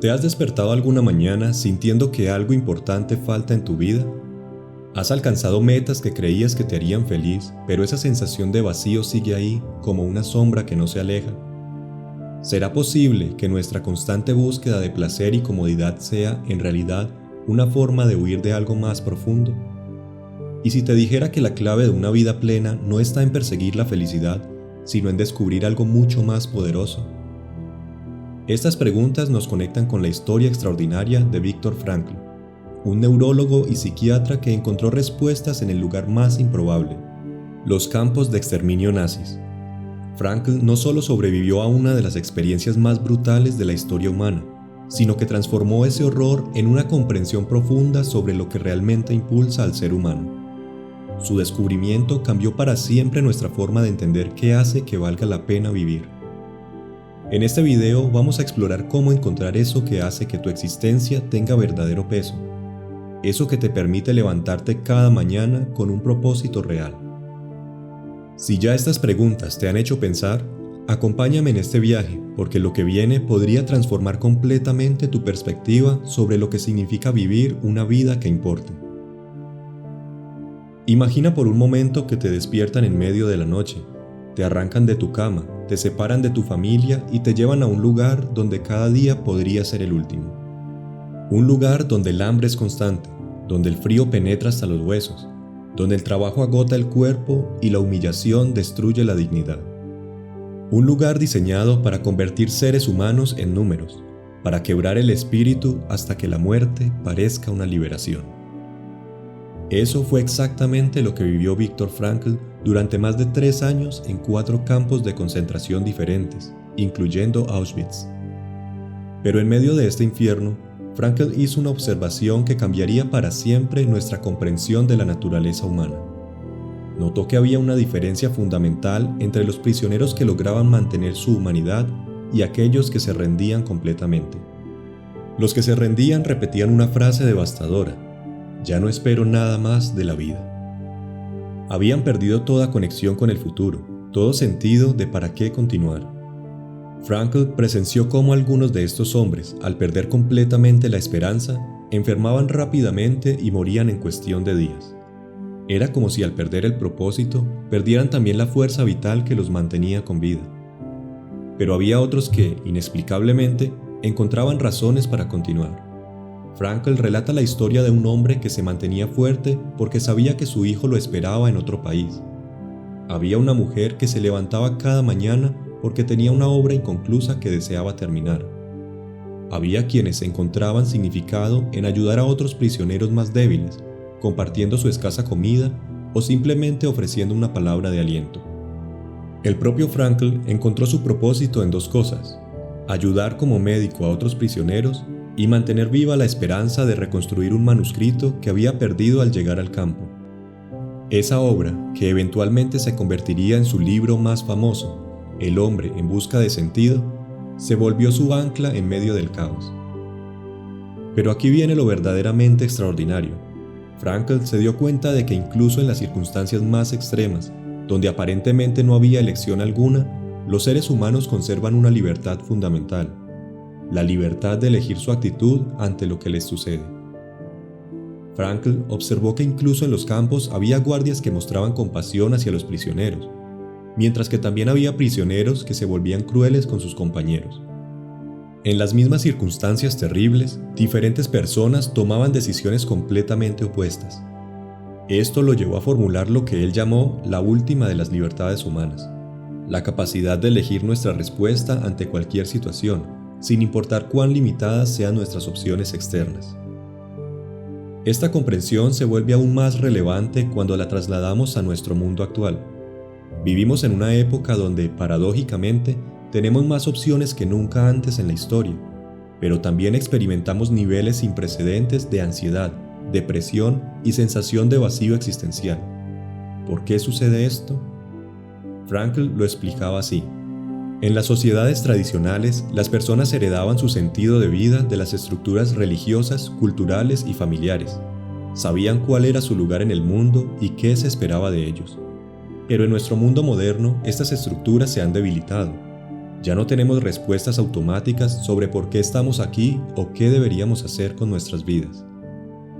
¿Te has despertado alguna mañana sintiendo que algo importante falta en tu vida? ¿Has alcanzado metas que creías que te harían feliz, pero esa sensación de vacío sigue ahí como una sombra que no se aleja? ¿Será posible que nuestra constante búsqueda de placer y comodidad sea, en realidad, una forma de huir de algo más profundo? ¿Y si te dijera que la clave de una vida plena no está en perseguir la felicidad, sino en descubrir algo mucho más poderoso? Estas preguntas nos conectan con la historia extraordinaria de Viktor Frankl, un neurólogo y psiquiatra que encontró respuestas en el lugar más improbable, los campos de exterminio nazis. Frankl no solo sobrevivió a una de las experiencias más brutales de la historia humana, sino que transformó ese horror en una comprensión profunda sobre lo que realmente impulsa al ser humano. Su descubrimiento cambió para siempre nuestra forma de entender qué hace que valga la pena vivir. En este video vamos a explorar cómo encontrar eso que hace que tu existencia tenga verdadero peso, eso que te permite levantarte cada mañana con un propósito real. Si ya estas preguntas te han hecho pensar, acompáñame en este viaje, porque lo que viene podría transformar completamente tu perspectiva sobre lo que significa vivir una vida que importe. Imagina por un momento que te despiertan en medio de la noche, te arrancan de tu cama, te separan de tu familia y te llevan a un lugar donde cada día podría ser el último. Un lugar donde el hambre es constante, donde el frío penetra hasta los huesos, donde el trabajo agota el cuerpo y la humillación destruye la dignidad. Un lugar diseñado para convertir seres humanos en números, para quebrar el espíritu hasta que la muerte parezca una liberación. Eso fue exactamente lo que vivió Viktor Frankl durante más de 3 años en 4 campos de concentración diferentes, incluyendo Auschwitz. Pero en medio de este infierno, Frankl hizo una observación que cambiaría para siempre nuestra comprensión de la naturaleza humana. Notó que había una diferencia fundamental entre los prisioneros que lograban mantener su humanidad y aquellos que se rendían completamente. Los que se rendían repetían una frase devastadora: "Ya no espero nada más de la vida". Habían perdido toda conexión con el futuro, todo sentido de para qué continuar. Frankl presenció cómo algunos de estos hombres, al perder completamente la esperanza, enfermaban rápidamente y morían en cuestión de días. Era como si al perder el propósito, perdieran también la fuerza vital que los mantenía con vida. Pero había otros que, inexplicablemente, encontraban razones para continuar. Frankl relata la historia de un hombre que se mantenía fuerte porque sabía que su hijo lo esperaba en otro país. Había una mujer que se levantaba cada mañana porque tenía una obra inconclusa que deseaba terminar. Había quienes encontraban significado en ayudar a otros prisioneros más débiles, compartiendo su escasa comida o simplemente ofreciendo una palabra de aliento. El propio Frankl encontró su propósito en 2 cosas: ayudar como médico a otros prisioneros y mantener viva la esperanza de reconstruir un manuscrito que había perdido al llegar al campo. Esa obra, que eventualmente se convertiría en su libro más famoso, El hombre en busca de sentido, se volvió su ancla en medio del caos. Pero aquí viene lo verdaderamente extraordinario. Frankl se dio cuenta de que incluso en las circunstancias más extremas, donde aparentemente no había elección alguna, los seres humanos conservan una libertad fundamental: la libertad de elegir su actitud ante lo que les sucede. Frankl observó que incluso en los campos había guardias que mostraban compasión hacia los prisioneros, mientras que también había prisioneros que se volvían crueles con sus compañeros. En las mismas circunstancias terribles, diferentes personas tomaban decisiones completamente opuestas. Esto lo llevó a formular lo que él llamó la última de las libertades humanas: la capacidad de elegir nuestra respuesta ante cualquier situación, sin importar cuán limitadas sean nuestras opciones externas. Esta comprensión se vuelve aún más relevante cuando la trasladamos a nuestro mundo actual. Vivimos en una época donde, paradójicamente, tenemos más opciones que nunca antes en la historia, pero también experimentamos niveles sin precedentes de ansiedad, depresión y sensación de vacío existencial. ¿Por qué sucede esto? Frankl lo explicaba así: en las sociedades tradicionales, las personas heredaban su sentido de vida de las estructuras religiosas, culturales y familiares. Sabían cuál era su lugar en el mundo y qué se esperaba de ellos. Pero en nuestro mundo moderno, estas estructuras se han debilitado. Ya no tenemos respuestas automáticas sobre por qué estamos aquí o qué deberíamos hacer con nuestras vidas.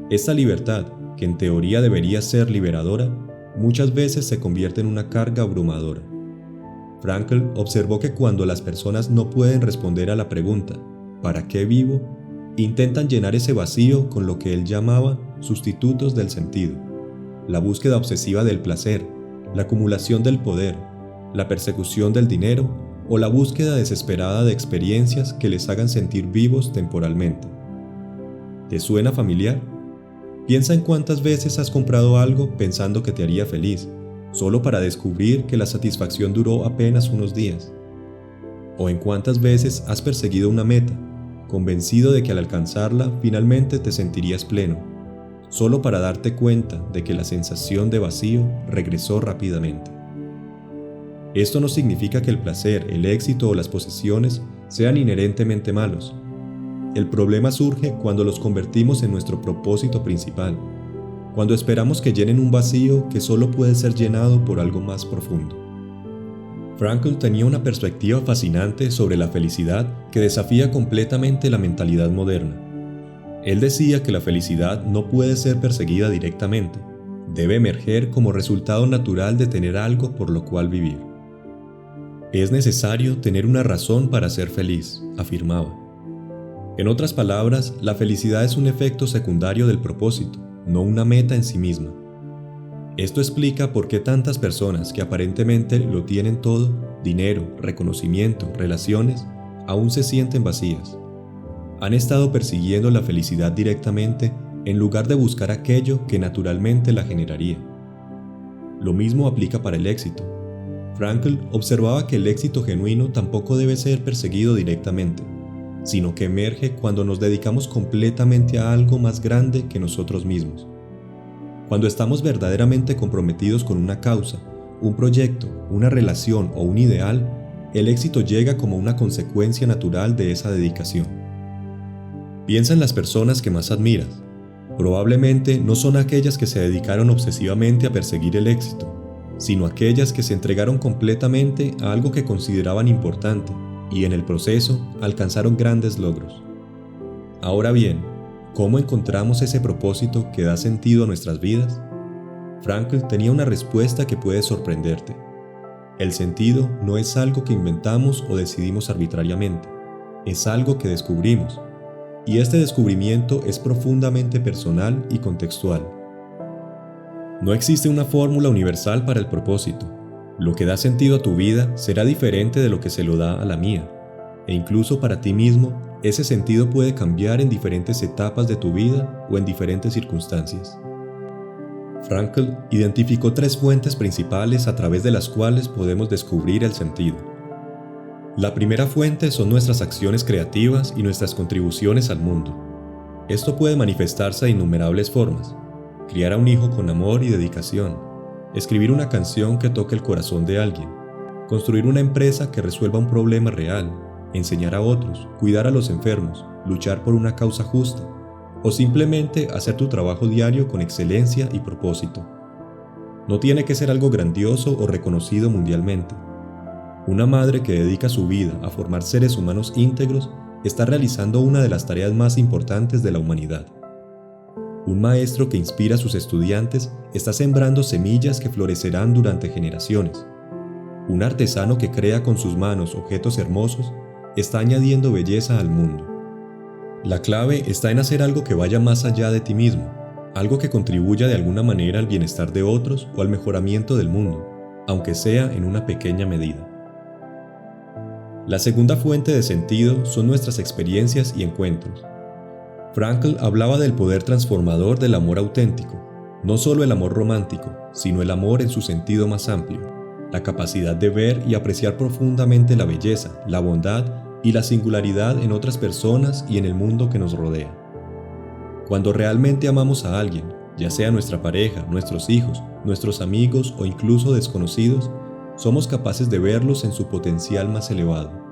Esta libertad, que en teoría debería ser liberadora, muchas veces se convierte en una carga abrumadora. Frankl observó que cuando las personas no pueden responder a la pregunta ¿para qué vivo?, intentan llenar ese vacío con lo que él llamaba sustitutos del sentido: la búsqueda obsesiva del placer, la acumulación del poder, la persecución del dinero o la búsqueda desesperada de experiencias que les hagan sentir vivos temporalmente. ¿Te suena familiar? Piensa en cuántas veces has comprado algo pensando que te haría feliz, solo para descubrir que la satisfacción duró apenas unos días. O en cuántas veces has perseguido una meta, convencido de que al alcanzarla finalmente te sentirías pleno, solo para darte cuenta de que la sensación de vacío regresó rápidamente. Esto no significa que el placer, el éxito o las posesiones sean inherentemente malos. El problema surge cuando los convertimos en nuestro propósito principal, cuando esperamos que llenen un vacío que solo puede ser llenado por algo más profundo. Frankl tenía una perspectiva fascinante sobre la felicidad que desafía completamente la mentalidad moderna. Él decía que la felicidad no puede ser perseguida directamente, debe emerger como resultado natural de tener algo por lo cual vivir. Es necesario tener una razón para ser feliz, afirmaba. En otras palabras, la felicidad es un efecto secundario del propósito, no una meta en sí misma. Esto explica por qué tantas personas que aparentemente lo tienen todo, dinero, reconocimiento, relaciones, aún se sienten vacías. Han estado persiguiendo la felicidad directamente en lugar de buscar aquello que naturalmente la generaría. Lo mismo aplica para el éxito. Frankl observaba que el éxito genuino tampoco debe ser perseguido directamente, sino que emerge cuando nos dedicamos completamente a algo más grande que nosotros mismos. Cuando estamos verdaderamente comprometidos con una causa, un proyecto, una relación o un ideal, el éxito llega como una consecuencia natural de esa dedicación. Piensa en las personas que más admiras. Probablemente no son aquellas que se dedicaron obsesivamente a perseguir el éxito, sino aquellas que se entregaron completamente a algo que consideraban importante y en el proceso alcanzaron grandes logros. Ahora bien, ¿cómo encontramos ese propósito que da sentido a nuestras vidas? Frankl tenía una respuesta que puede sorprenderte. El sentido no es algo que inventamos o decidimos arbitrariamente, es algo que descubrimos, y este descubrimiento es profundamente personal y contextual. No existe una fórmula universal para el propósito. Lo que da sentido a tu vida será diferente de lo que se lo da a la mía, e incluso para ti mismo, ese sentido puede cambiar en diferentes etapas de tu vida o en diferentes circunstancias. Frankl identificó 3 fuentes principales a través de las cuales podemos descubrir el sentido. La primera fuente son nuestras acciones creativas y nuestras contribuciones al mundo. Esto puede manifestarse de innumerables formas: criar a un hijo con amor y dedicación, escribir una canción que toque el corazón de alguien, construir una empresa que resuelva un problema real, enseñar a otros, cuidar a los enfermos, luchar por una causa justa, o simplemente hacer tu trabajo diario con excelencia y propósito. No tiene que ser algo grandioso o reconocido mundialmente. Una madre que dedica su vida a formar seres humanos íntegros está realizando una de las tareas más importantes de la humanidad. Un maestro que inspira a sus estudiantes está sembrando semillas que florecerán durante generaciones. Un artesano que crea con sus manos objetos hermosos está añadiendo belleza al mundo. La clave está en hacer algo que vaya más allá de ti mismo, algo que contribuya de alguna manera al bienestar de otros o al mejoramiento del mundo, aunque sea en una pequeña medida. La segunda fuente de sentido son nuestras experiencias y encuentros. Frankl hablaba del poder transformador del amor auténtico, no solo el amor romántico, sino el amor en su sentido más amplio, la capacidad de ver y apreciar profundamente la belleza, la bondad y la singularidad en otras personas y en el mundo que nos rodea. Cuando realmente amamos a alguien, ya sea nuestra pareja, nuestros hijos, nuestros amigos o incluso desconocidos, somos capaces de verlos en su potencial más elevado.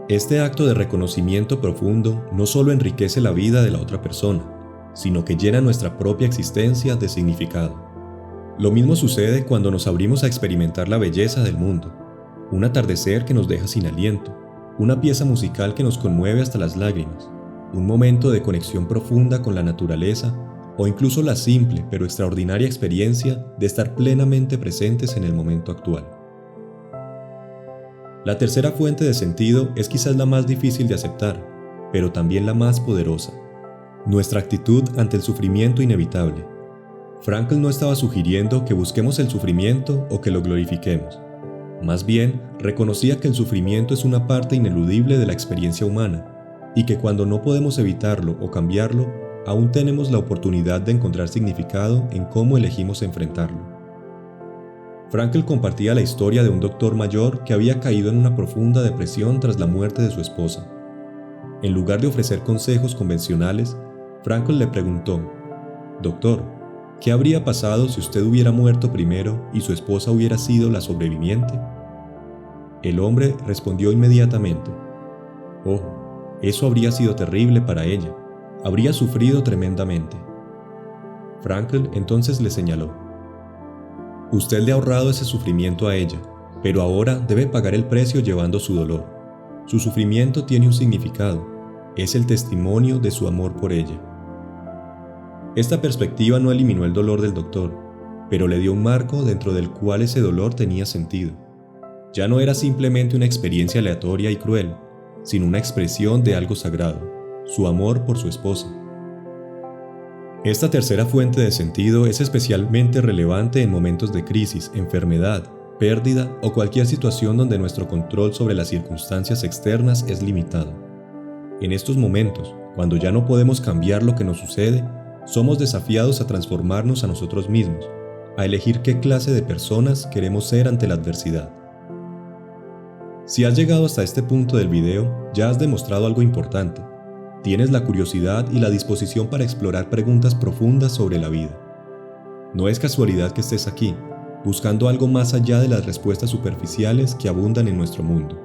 Este acto de reconocimiento profundo no solo enriquece la vida de la otra persona, sino que llena nuestra propia existencia de significado. Lo mismo sucede cuando nos abrimos a experimentar la belleza del mundo. un atardecer que nos deja sin aliento, una pieza musical que nos conmueve hasta las lágrimas, un momento de conexión profunda con la naturaleza o incluso la simple pero extraordinaria experiencia de estar plenamente presentes en el momento actual. La tercera fuente de sentido es quizás la más difícil de aceptar, pero también la más poderosa: nuestra actitud ante el sufrimiento inevitable. Frankl no estaba sugiriendo que busquemos el sufrimiento o que lo glorifiquemos. Más bien, reconocía que el sufrimiento es una parte ineludible de la experiencia humana y que cuando no podemos evitarlo o cambiarlo, aún tenemos la oportunidad de encontrar significado en cómo elegimos enfrentarlo. Frankl compartía la historia de un doctor mayor que había caído en una profunda depresión tras la muerte de su esposa. En lugar de ofrecer consejos convencionales, Frankl le preguntó: «Doctor, ¿qué habría pasado si usted hubiera muerto primero y su esposa hubiera sido la sobreviviente?». El hombre respondió inmediatamente: «Oh, eso habría sido terrible para ella. Habría sufrido tremendamente». Frankl entonces le señaló: «Usted le ha ahorrado ese sufrimiento a ella, pero ahora debe pagar el precio llevando su dolor. Su sufrimiento tiene un significado, es el testimonio de su amor por ella». Esta perspectiva no eliminó el dolor del doctor, pero le dio un marco dentro del cual ese dolor tenía sentido. Ya no era simplemente una experiencia aleatoria y cruel, sino una expresión de algo sagrado: su amor por su esposa. Esta tercera fuente de sentido es especialmente relevante en momentos de crisis, enfermedad, pérdida o cualquier situación donde nuestro control sobre las circunstancias externas es limitado. En estos momentos, cuando ya no podemos cambiar lo que nos sucede, somos desafiados a transformarnos a nosotros mismos, a elegir qué clase de personas queremos ser ante la adversidad. Si has llegado hasta este punto del video, ya has demostrado algo importante. Tienes la curiosidad y la disposición para explorar preguntas profundas sobre la vida. No es casualidad que estés aquí, buscando algo más allá de las respuestas superficiales que abundan en nuestro mundo.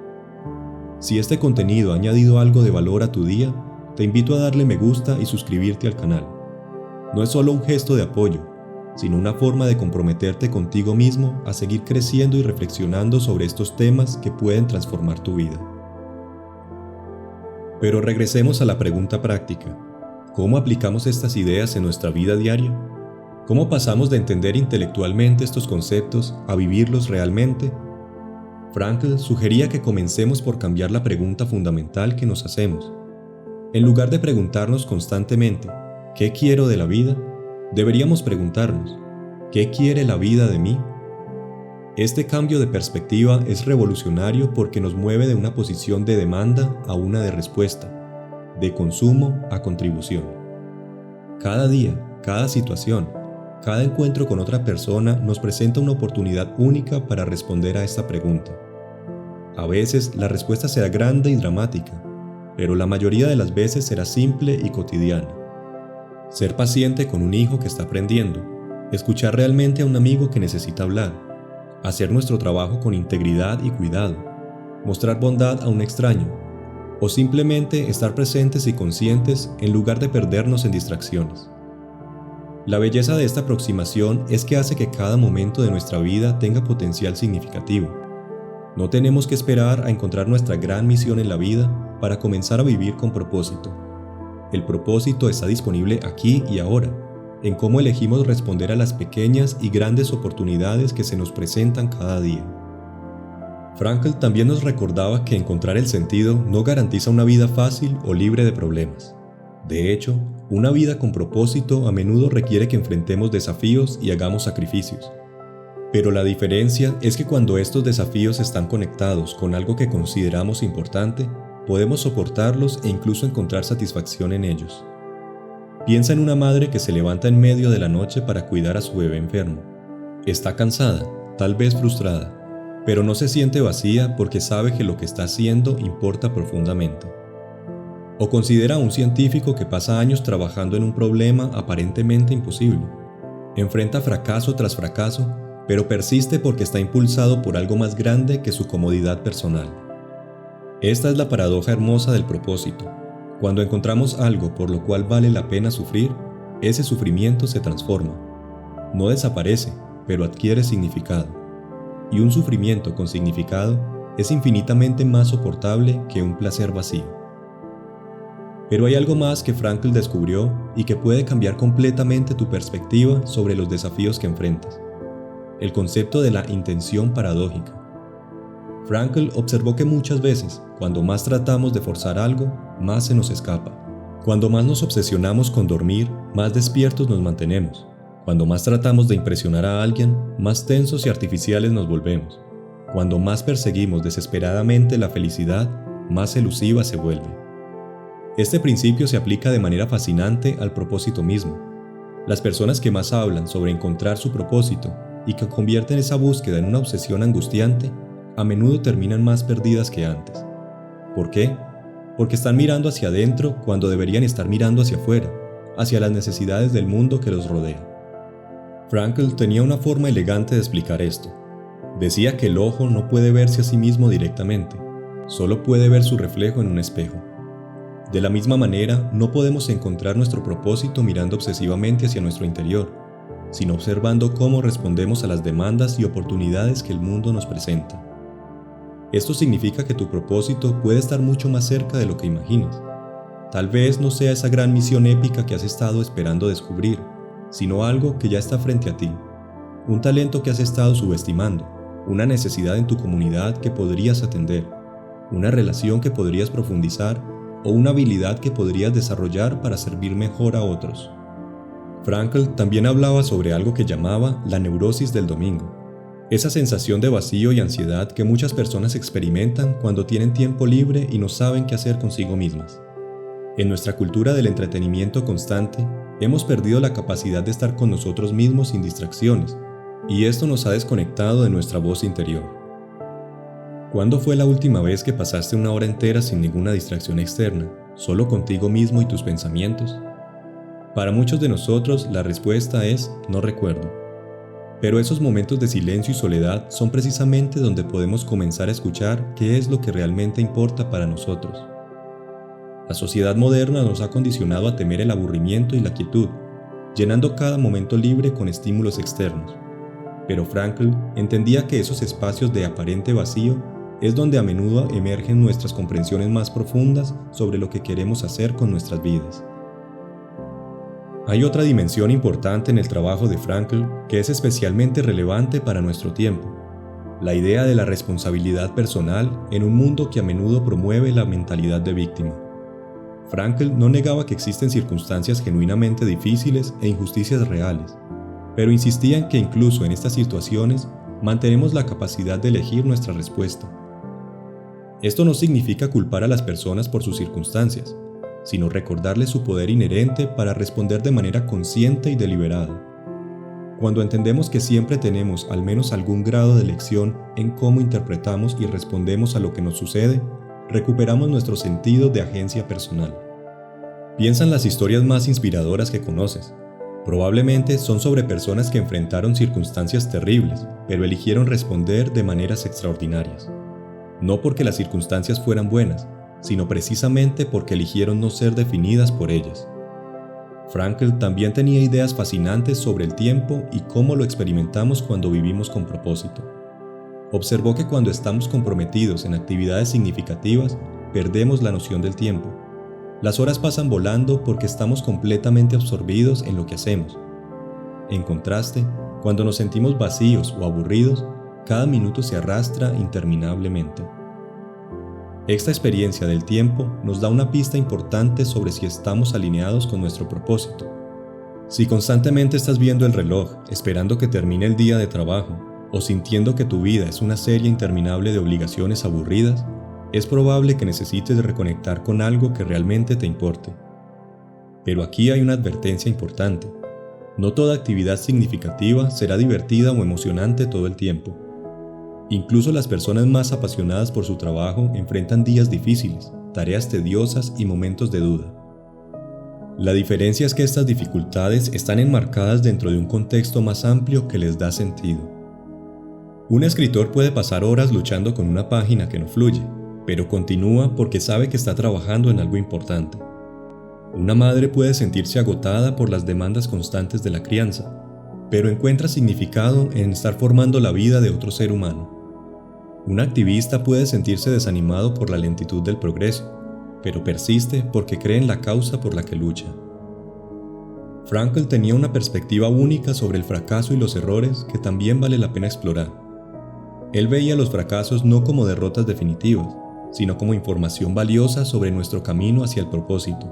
Si este contenido ha añadido algo de valor a tu día, te invito a darle me gusta y suscribirte al canal. No es solo un gesto de apoyo, sino una forma de comprometerte contigo mismo a seguir creciendo y reflexionando sobre estos temas que pueden transformar tu vida. Pero regresemos a la pregunta práctica: ¿cómo aplicamos estas ideas en nuestra vida diaria? ¿Cómo pasamos de entender intelectualmente estos conceptos a vivirlos realmente? Frankl sugería que comencemos por cambiar la pregunta fundamental que nos hacemos. En lugar de preguntarnos constantemente ¿qué quiero de la vida?, deberíamos preguntarnos ¿qué quiere la vida de mí? Este cambio de perspectiva es revolucionario porque nos mueve de una posición de demanda a una de respuesta, de consumo a contribución. Cada día, cada situación, cada encuentro con otra persona nos presenta una oportunidad única para responder a esta pregunta. A veces la respuesta será grande y dramática, pero la mayoría de las veces será simple y cotidiana. Ser paciente con un hijo que está aprendiendo, escuchar realmente a un amigo que necesita hablar, hacer nuestro trabajo con integridad y cuidado, mostrar bondad a un extraño, o simplemente estar presentes y conscientes en lugar de perdernos en distracciones. La belleza de esta aproximación es que hace que cada momento de nuestra vida tenga potencial significativo. No tenemos que esperar a encontrar nuestra gran misión en la vida para comenzar a vivir con propósito. El propósito está disponible aquí y ahora, en cómo elegimos responder a las pequeñas y grandes oportunidades que se nos presentan cada día. Frankl también nos recordaba que encontrar el sentido no garantiza una vida fácil o libre de problemas. De hecho, una vida con propósito a menudo requiere que enfrentemos desafíos y hagamos sacrificios. Pero la diferencia es que cuando estos desafíos están conectados con algo que consideramos importante, podemos soportarlos e incluso encontrar satisfacción en ellos. Piensa en una madre que se levanta en medio de la noche para cuidar a su bebé enfermo. Está cansada, tal vez frustrada, pero no se siente vacía porque sabe que lo que está haciendo importa profundamente. O considera a un científico que pasa años trabajando en un problema aparentemente imposible. Enfrenta fracaso tras fracaso, pero persiste porque está impulsado por algo más grande que su comodidad personal. Esta es la paradoja hermosa del propósito. Cuando encontramos algo por lo cual vale la pena sufrir, ese sufrimiento se transforma. No desaparece, pero adquiere significado. y un sufrimiento con significado es infinitamente más soportable que un placer vacío. Pero hay algo más que Frankl descubrió y que puede cambiar completamente tu perspectiva sobre los desafíos que enfrentas: el concepto de la intención paradójica. Frankl observó que muchas veces, cuando más tratamos de forzar algo, más se nos escapa. Cuando más nos obsesionamos con dormir, más despiertos nos mantenemos. Cuando más tratamos de impresionar a alguien, más tensos y artificiales nos volvemos. Cuando más perseguimos desesperadamente la felicidad, más elusiva se vuelve. Este principio se aplica de manera fascinante al propósito mismo. Las personas que más hablan sobre encontrar su propósito y que convierten esa búsqueda en una obsesión angustiante, a menudo terminan más perdidas que antes. ¿Por qué? Porque están mirando hacia adentro cuando deberían estar mirando hacia afuera, hacia las necesidades del mundo que los rodea. Frankl tenía una forma elegante de explicar esto. Decía que el ojo no puede verse a sí mismo directamente, solo puede ver su reflejo en un espejo. De la misma manera, no podemos encontrar nuestro propósito mirando obsesivamente hacia nuestro interior, sino observando cómo respondemos a las demandas y oportunidades que el mundo nos presenta. Esto significa que tu propósito puede estar mucho más cerca de lo que imaginas. Tal vez no sea esa gran misión épica que has estado esperando descubrir, sino algo que ya está frente a ti, un talento que has estado subestimando, una necesidad en tu comunidad que podrías atender, una relación que podrías profundizar o una habilidad que podrías desarrollar para servir mejor a otros. Frankl también hablaba sobre algo que llamaba la neurosis del domingo, esa sensación de vacío y ansiedad que muchas personas experimentan cuando tienen tiempo libre y no saben qué hacer consigo mismas. En nuestra cultura del entretenimiento constante, hemos perdido la capacidad de estar con nosotros mismos sin distracciones, y esto nos ha desconectado de nuestra voz interior. ¿Cuándo fue la última vez que pasaste una hora entera sin ninguna distracción externa, solo contigo mismo y tus pensamientos? Para muchos de nosotros la respuesta es no recuerdo. Pero esos momentos de silencio y soledad son precisamente donde podemos comenzar a escuchar qué es lo que realmente importa para nosotros. La sociedad moderna nos ha condicionado a temer el aburrimiento y la quietud, llenando cada momento libre con estímulos externos. Pero Frankl entendía que esos espacios de aparente vacío es donde a menudo emergen nuestras comprensiones más profundas sobre lo que queremos hacer con nuestras vidas. Hay otra dimensión importante en el trabajo de Frankl que es especialmente relevante para nuestro tiempo: la idea de la responsabilidad personal en un mundo que a menudo promueve la mentalidad de víctima. Frankl no negaba que existen circunstancias genuinamente difíciles e injusticias reales, pero insistía en que incluso en estas situaciones mantenemos la capacidad de elegir nuestra respuesta. Esto no significa culpar a las personas por sus circunstancias, sino recordarles su poder inherente para responder de manera consciente y deliberada. Cuando entendemos que siempre tenemos al menos algún grado de elección en cómo interpretamos y respondemos a lo que nos sucede, recuperamos nuestro sentido de agencia personal. Piensa en las historias más inspiradoras que conoces. Probablemente son sobre personas que enfrentaron circunstancias terribles, pero eligieron responder de maneras extraordinarias. No porque las circunstancias fueran buenas, sino precisamente porque eligieron no ser definidas por ellas. Frankl también tenía ideas fascinantes sobre el tiempo y cómo lo experimentamos cuando vivimos con propósito. Observó que cuando estamos comprometidos en actividades significativas, perdemos la noción del tiempo. Las horas pasan volando porque estamos completamente absorbidos en lo que hacemos. En contraste, cuando nos sentimos vacíos o aburridos, cada minuto se arrastra interminablemente. Esta experiencia del tiempo nos da una pista importante sobre si estamos alineados con nuestro propósito. Si constantemente estás viendo el reloj, esperando que termine el día de trabajo, o sintiendo que tu vida es una serie interminable de obligaciones aburridas, es probable que necesites reconectar con algo que realmente te importe. Pero aquí hay una advertencia importante. No toda actividad significativa será divertida o emocionante todo el tiempo. Incluso las personas más apasionadas por su trabajo enfrentan días difíciles, tareas tediosas y momentos de duda. La diferencia es que estas dificultades están enmarcadas dentro de un contexto más amplio que les da sentido. Un escritor puede pasar horas luchando con una página que no fluye, pero continúa porque sabe que está trabajando en algo importante. Una madre puede sentirse agotada por las demandas constantes de la crianza, pero encuentra significado en estar formando la vida de otro ser humano. Un activista puede sentirse desanimado por la lentitud del progreso, pero persiste porque cree en la causa por la que lucha. Frankl tenía una perspectiva única sobre el fracaso y los errores que también vale la pena explorar. Él veía los fracasos no como derrotas definitivas, sino como información valiosa sobre nuestro camino hacia el propósito.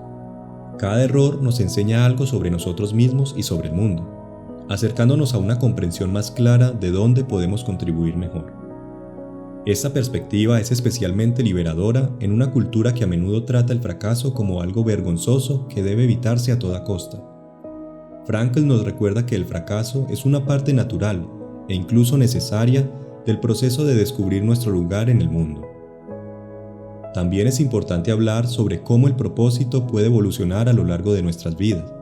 Cada error nos enseña algo sobre nosotros mismos y sobre el mundo, acercándonos a una comprensión más clara de dónde podemos contribuir mejor. Esta perspectiva es especialmente liberadora en una cultura que a menudo trata el fracaso como algo vergonzoso que debe evitarse a toda costa. Frankl nos recuerda que el fracaso es una parte natural e incluso necesaria del proceso de descubrir nuestro lugar en el mundo. También es importante hablar sobre cómo el propósito puede evolucionar a lo largo de nuestras vidas.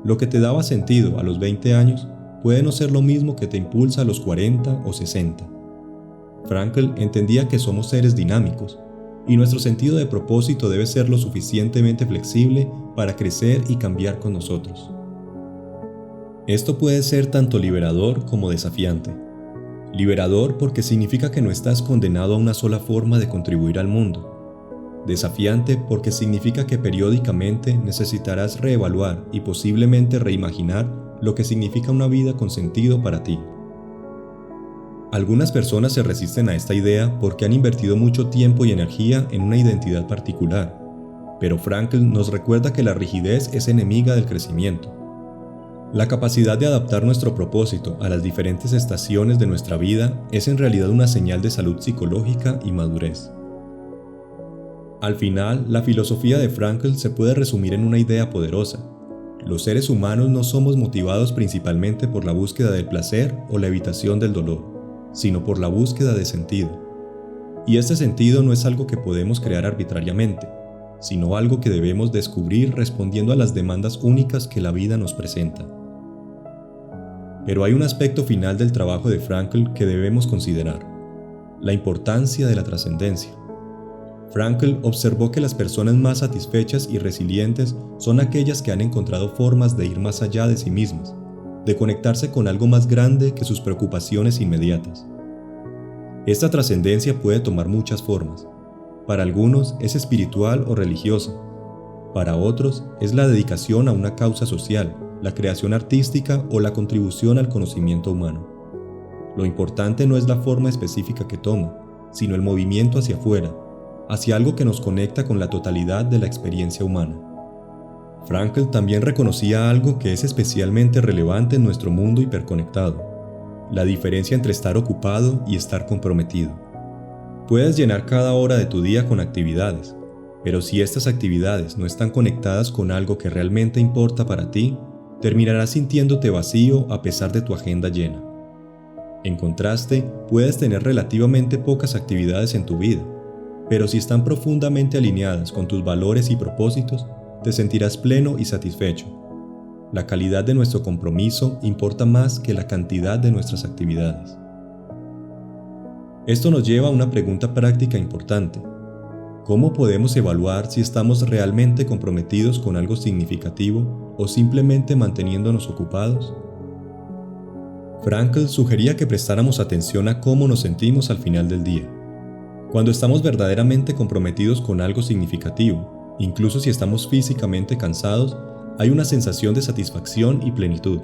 Lo que te daba sentido a los 20 años puede no ser lo mismo que te impulsa a los 40 o 60. Frankl entendía que somos seres dinámicos y nuestro sentido de propósito debe ser lo suficientemente flexible para crecer y cambiar con nosotros. Esto puede ser tanto liberador como desafiante. Liberador porque significa que no estás condenado a una sola forma de contribuir al mundo. Desafiante porque significa que periódicamente necesitarás reevaluar y posiblemente reimaginar lo que significa una vida con sentido para ti. Algunas personas se resisten a esta idea porque han invertido mucho tiempo y energía en una identidad particular, pero Frankl nos recuerda que la rigidez es enemiga del crecimiento. La capacidad de adaptar nuestro propósito a las diferentes estaciones de nuestra vida es en realidad una señal de salud psicológica y madurez. Al final, la filosofía de Frankl se puede resumir en una idea poderosa. Los seres humanos no somos motivados principalmente por la búsqueda del placer o la evitación del dolor, sino por la búsqueda de sentido. Y este sentido no es algo que podemos crear arbitrariamente, sino algo que debemos descubrir respondiendo a las demandas únicas que la vida nos presenta. Pero hay un aspecto final del trabajo de Frankl que debemos considerar: la importancia de la trascendencia. Frankl observó que las personas más satisfechas y resilientes son aquellas que han encontrado formas de ir más allá de sí mismas, de conectarse con algo más grande que sus preocupaciones inmediatas. Esta trascendencia puede tomar muchas formas. Para algunos es espiritual o religiosa. Para otros es la dedicación a una causa social, la creación artística o la contribución al conocimiento humano. Lo importante no es la forma específica que toma, sino el movimiento hacia afuera, hacia algo que nos conecta con la totalidad de la experiencia humana. Frankl también reconocía algo que es especialmente relevante en nuestro mundo hiperconectado: la diferencia entre estar ocupado y estar comprometido. Puedes llenar cada hora de tu día con actividades, pero si estas actividades no están conectadas con algo que realmente importa para ti, terminarás sintiéndote vacío a pesar de tu agenda llena. En contraste, puedes tener relativamente pocas actividades en tu vida, pero si están profundamente alineadas con tus valores y propósitos, te sentirás pleno y satisfecho. La calidad de nuestro compromiso importa más que la cantidad de nuestras actividades. Esto nos lleva a una pregunta práctica importante: ¿cómo podemos evaluar si estamos realmente comprometidos con algo significativo o simplemente manteniéndonos ocupados? Frankl sugería que prestáramos atención a cómo nos sentimos al final del día. Cuando estamos verdaderamente comprometidos con algo significativo, incluso si estamos físicamente cansados, hay una sensación de satisfacción y plenitud.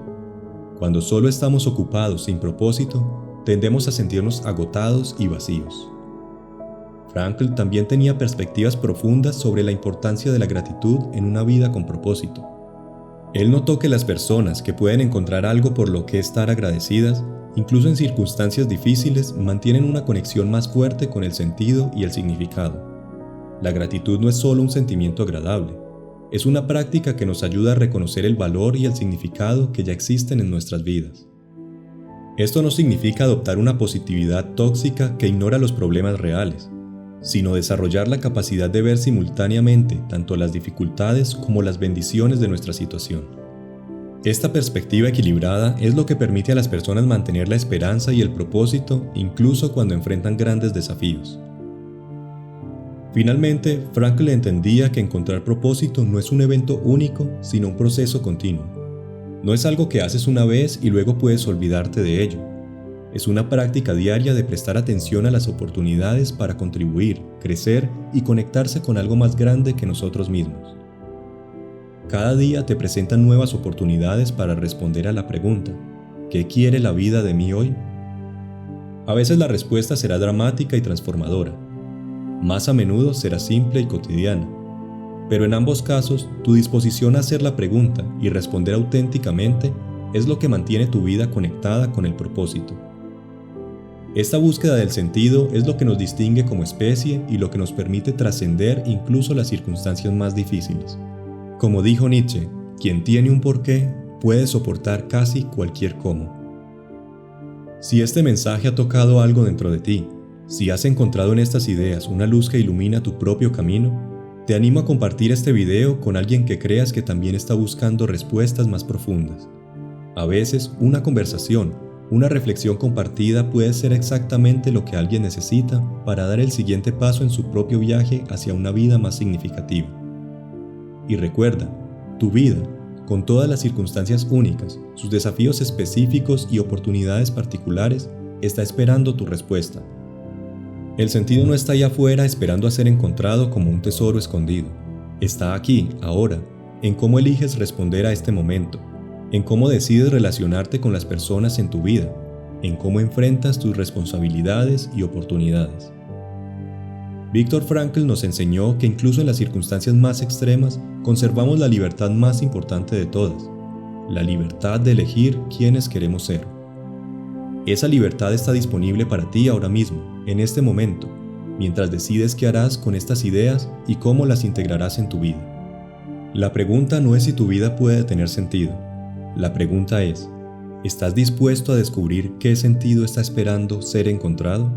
Cuando solo estamos ocupados sin propósito, tendemos a sentirnos agotados y vacíos. Frankl también tenía perspectivas profundas sobre la importancia de la gratitud en una vida con propósito. Él notó que las personas que pueden encontrar algo por lo que estar agradecidas, incluso en circunstancias difíciles, mantienen una conexión más fuerte con el sentido y el significado. La gratitud no es solo un sentimiento agradable, es una práctica que nos ayuda a reconocer el valor y el significado que ya existen en nuestras vidas. Esto no significa adoptar una positividad tóxica que ignora los problemas reales, sino desarrollar la capacidad de ver simultáneamente tanto las dificultades como las bendiciones de nuestra situación. Esta perspectiva equilibrada es lo que permite a las personas mantener la esperanza y el propósito incluso cuando enfrentan grandes desafíos. Finalmente, Frankl entendía que encontrar propósito no es un evento único, sino un proceso continuo. No es algo que haces una vez y luego puedes olvidarte de ello. Es una práctica diaria de prestar atención a las oportunidades para contribuir, crecer y conectarse con algo más grande que nosotros mismos. Cada día te presentan nuevas oportunidades para responder a la pregunta: ¿qué quiere la vida de mí hoy? A veces la respuesta será dramática y transformadora. Más a menudo será simple y cotidiana. Pero en ambos casos, tu disposición a hacer la pregunta y responder auténticamente es lo que mantiene tu vida conectada con el propósito. Esta búsqueda del sentido es lo que nos distingue como especie y lo que nos permite trascender incluso las circunstancias más difíciles. Como dijo Nietzsche, quien tiene un porqué puede soportar casi cualquier cómo. Si este mensaje ha tocado algo dentro de ti, si has encontrado en estas ideas una luz que ilumina tu propio camino, te animo a compartir este video con alguien que creas que también está buscando respuestas más profundas. A veces, una conversación, una reflexión compartida puede ser exactamente lo que alguien necesita para dar el siguiente paso en su propio viaje hacia una vida más significativa. Y recuerda, tu vida, con todas las circunstancias únicas, sus desafíos específicos y oportunidades particulares, está esperando tu respuesta. El sentido no está allá afuera esperando a ser encontrado como un tesoro escondido. Está aquí, ahora, en cómo eliges responder a este momento, en cómo decides relacionarte con las personas en tu vida, en cómo enfrentas tus responsabilidades y oportunidades. Viktor Frankl nos enseñó que incluso en las circunstancias más extremas conservamos la libertad más importante de todas, la libertad de elegir quiénes queremos ser. Esa libertad está disponible para ti ahora mismo, en este momento, mientras decides qué harás con estas ideas y cómo las integrarás en tu vida. La pregunta no es si tu vida puede tener sentido. La pregunta es, ¿estás dispuesto a descubrir qué sentido está esperando ser encontrado?